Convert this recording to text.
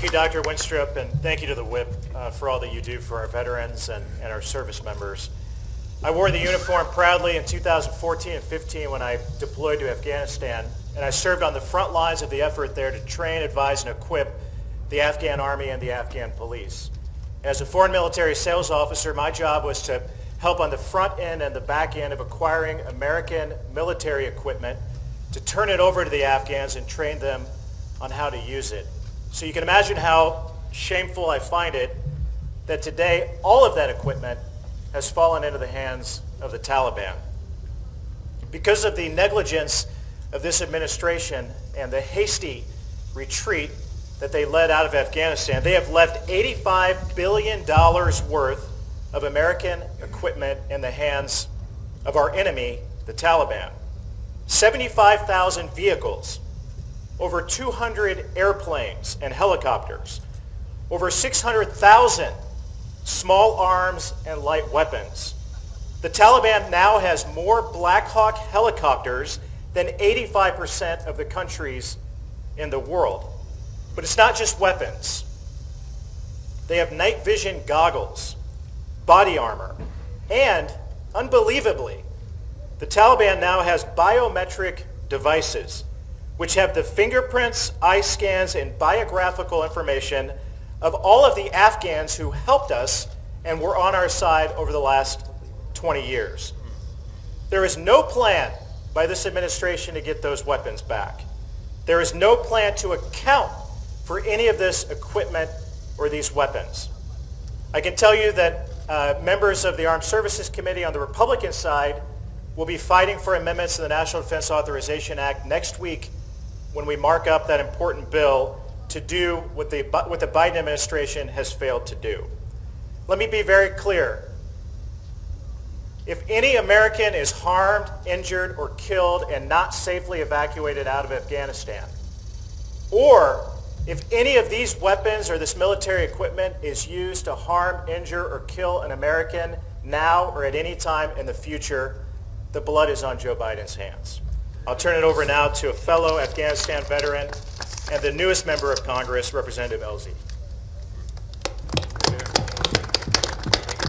Thank you, Dr. Winstrup, and thank you to the WHIP for all that you do for our veterans and our service members. I wore the uniform proudly in 2014 and 15 when I deployed to Afghanistan, and I served on the front lines of the effort there to train, advise, and equip the Afghan Army and the Afghan police. As a foreign military sales officer, my job was to help on the front end and the back end of acquiring American military equipment to turn it over to the Afghans and train them on how to use it. So you can imagine how shameful I find it that today all of that equipment has fallen into the hands of the Taliban. Because of the negligence of this administration and the hasty retreat that they led out of Afghanistan, they have left $85 billion worth of American equipment in the hands of our enemy, the Taliban. 75,000 vehicles, over 200 airplanes and helicopters, over 600,000 small arms and light weapons. The Taliban now has more Black Hawk helicopters than 85% of the countries in the world. But it's not just weapons. They have night vision goggles, body armor, and, unbelievably, the Taliban now has biometric devices which have the fingerprints, eye scans, and biographical information of all of the Afghans who helped us and were on our side over the last 20 years. There is no plan by this administration to get those weapons back. There is no plan to account for any of this equipment or these weapons. I can tell you that members of the Armed Services Committee on the Republican side will be fighting for amendments to the National Defense Authorization Act next week when we mark up that important bill to do what the Biden administration has failed to do. Let me be very clear. If any American is harmed, injured, or killed and not safely evacuated out of Afghanistan, or if any of these weapons or this military equipment is used to harm, injure, or kill an American now or at any time in the future, the blood is on Joe Biden's hands. I'll turn it over now to a fellow Afghanistan veteran and the newest member of Congress, Representative Elzy.